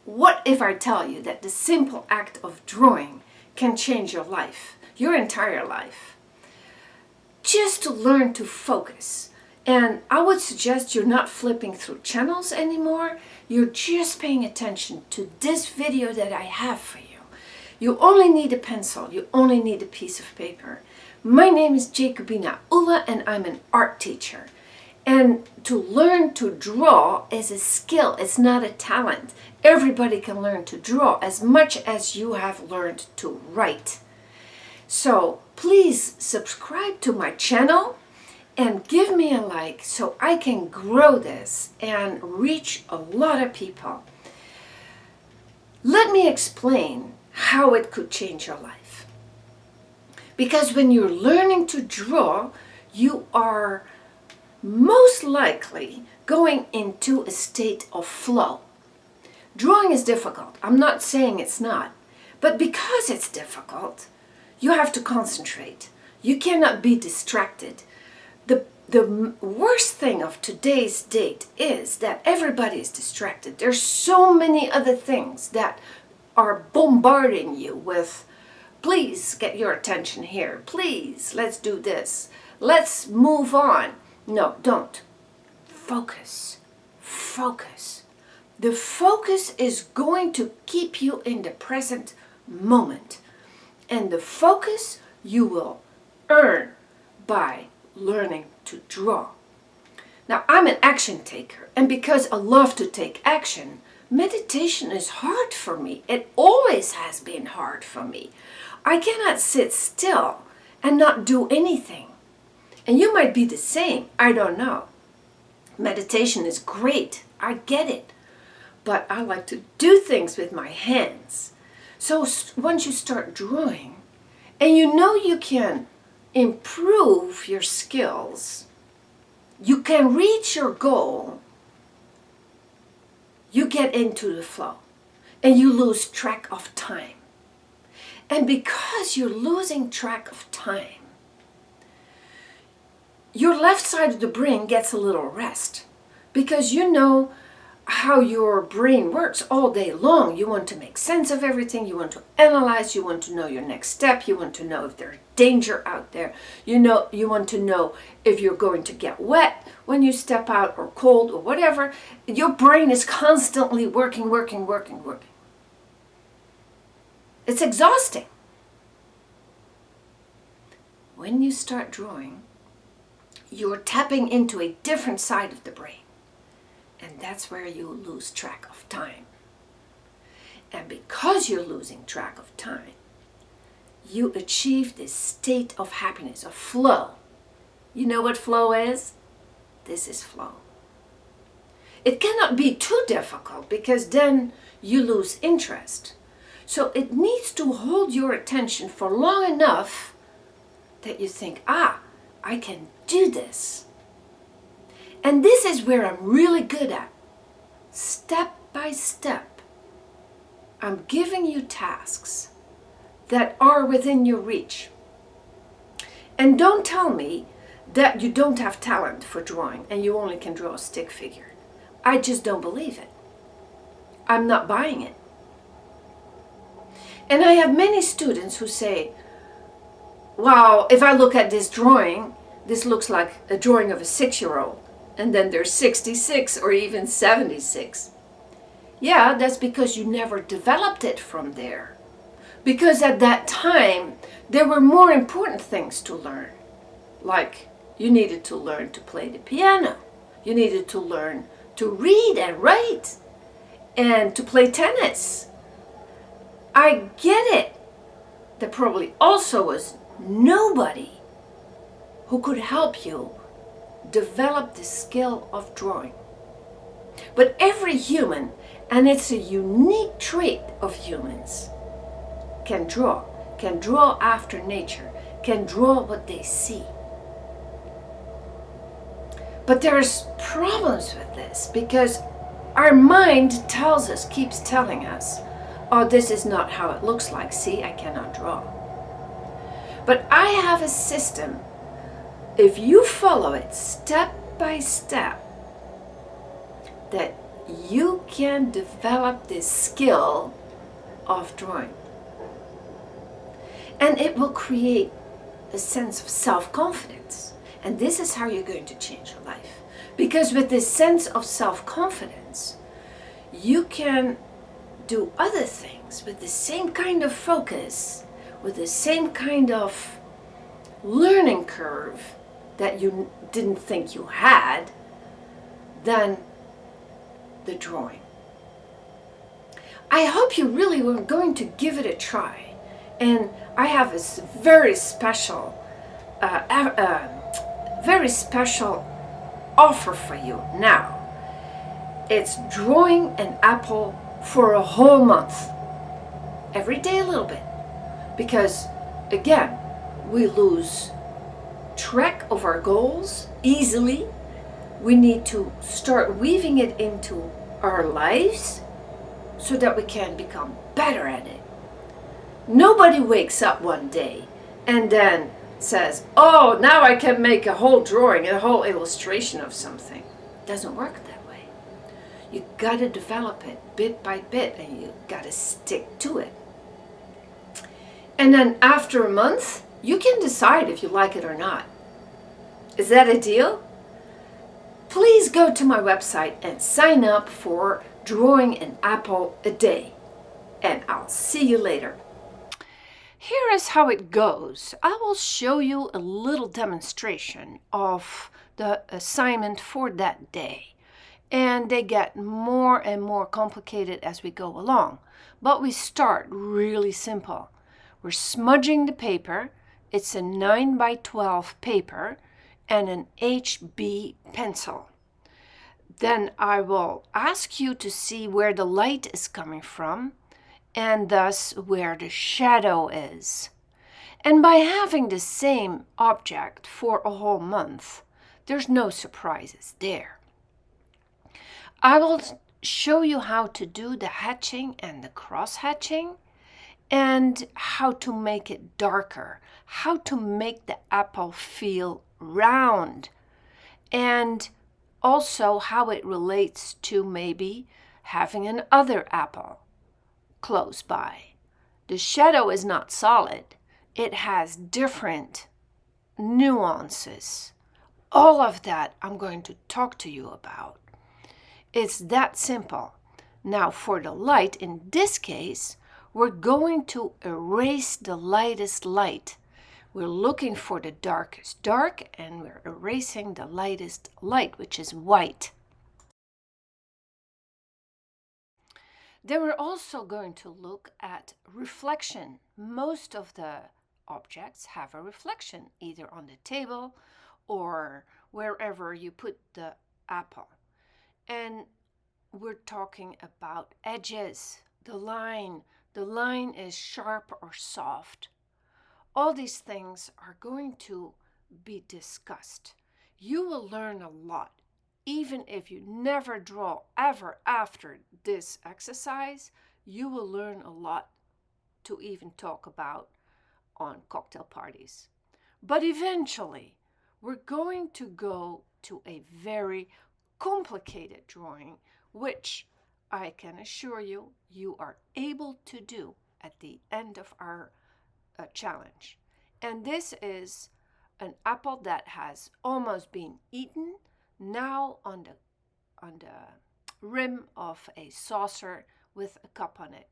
what if I tell you that the simple act of drawing can change your life, your entire life? Just to learn to focus. And I would suggest you're not flipping through channels anymore. You're just paying attention to this video that I have for you. You only need a pencil. You only need a piece of paper. My name is Jacobina Ulla and I'm an art teacher. And to learn to draw is a skill. It's not a talent. Everybody can learn to draw as much as you have learned to write. So please subscribe to my channel and give me a like so I can grow this and reach a lot of people. Let me explain how it could change your life. Because when you're learning to draw, you are most likely going into a state of flow. Drawing is difficult. I'm not saying it's not. But because it's difficult, you have to concentrate. You cannot be distracted. The worst thing of today's date is that everybody is distracted. There's so many other things that are bombarding you with, please get your attention here. Please, let's do this. Let's move on. No, don't. Focus. Focus. The focus is going to keep you in the present moment. And the focus you will earn by learning to draw. Now, I'm an action taker, and because I love to take action, meditation is hard for me. It always has been hard for me. I cannot sit still and not do anything. And you might be the same. I don't know. Meditation is great. I get it. But I like to do things with my hands. So once you start drawing, and you know you can improve your skills, you can reach your goal, you get into the flow and you lose track of time. And because you're losing track of time, your left side of the brain gets a little rest, because you know how your brain works all day long. You want to make sense of everything. You want to analyze. You want to know your next step. You want to know if there's danger out there. You want to know if you're going to get wet when you step out, or cold, or whatever. Your brain is constantly working. It's exhausting. When you start drawing, you're tapping into a different side of the brain. And that's where you lose track of time. And because you're losing track of time, you achieve this state of happiness, of flow. You know what flow is? This is flow. It cannot be too difficult, because then you lose interest. So it needs to hold your attention for long enough that you think, I can do this. And this is where I'm really good at. Step by step, I'm giving you tasks that are within your reach. And don't tell me that you don't have talent for drawing and you only can draw a stick figure. I just don't believe it. I'm not buying it. And I have many students who say, wow, if I look at this drawing, this looks like a drawing of a 6-year-old. And then they're 66 or even 76. Yeah, that's because you never developed it from there. Because at that time, there were more important things to learn. Like, you needed to learn to play the piano. You needed to learn to read and write. And to play tennis. I get it. There probably also was nobody who could help you develop the skill of drawing. But every human, and it's a unique trait of humans, can draw after nature, can draw what they see. But there's problems with this, because our mind tells us, keeps telling us, oh, this is not how it looks like. See, I cannot draw. But I have a system. If you follow it step by step, that you can develop this skill of drawing. And it will create a sense of self-confidence. And this is how you're going to change your life. Because with this sense of self-confidence, you can do other things with the same kind of focus, with the same kind of learning curve that you didn't think you had, than the drawing. I hope you really were going to give it a try. And I have a very special offer for you now. It's drawing an apple for a whole month. Every day a little bit. Because, again, we lose track of our goals easily. We need to start weaving it into our lives so that we can become better at it. Nobody wakes up one day and then says, oh, now I can make a whole drawing, a whole illustration of something. It doesn't work that way. You got to develop it bit by bit, and you got to stick to it. And then after a month, you can decide if you like it or not. Is that a deal? Please go to my website and sign up for Drawing an Apple a Day. And I'll see you later. Here is how it goes. I will show you a little demonstration of the assignment for that day. And they get more and more complicated as we go along. But we start really simple. We're smudging the paper. It's a 9 by 12 paper and an HB pencil. Then I will ask you to see where the light is coming from, and thus where the shadow is. And by having the same object for a whole month, there's no surprises there. I will show you how to do the hatching and the cross-hatching, and how to make it darker, how to make the apple feel round, and also how it relates to maybe having another apple close by. The shadow is not solid. It has different nuances. All of that I'm going to talk to you about. It's that simple. Now for the light, in this case, we're going to erase the lightest light. We're looking for the darkest dark, and we're erasing the lightest light, which is white. Then we're also going to look at reflection. Most of the objects have a reflection, either on the table or wherever you put the apple. And we're talking about edges, the line. The line is sharp or soft. All these things are going to be discussed. You will learn a lot, even if you never draw ever after this exercise. You will learn a lot to even talk about on cocktail parties. But eventually, we're going to go to a very complicated drawing, which I can assure you, you are able to do at the end of our challenge. And this is an apple that has almost been eaten, now on the rim of a saucer with a cup on it.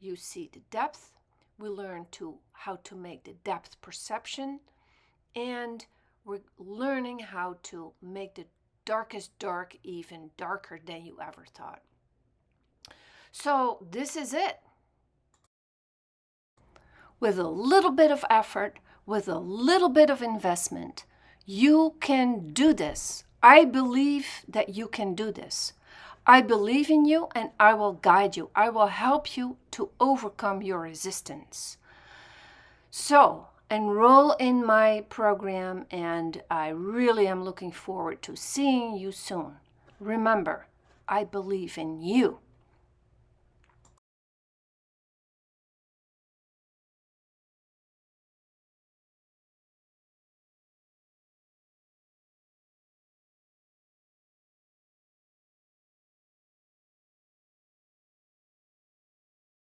You see the depth. We learn how to make the depth perception, and we're learning how to make the darkest dark even darker than you ever thought. So this is it. With a little bit of effort, with a little bit of investment, you can do this. I believe that you can do this. I believe in you, and I will guide you. I will help you to overcome your resistance. So, enroll in my program, and I really am looking forward to seeing you soon. Remember, I believe in you.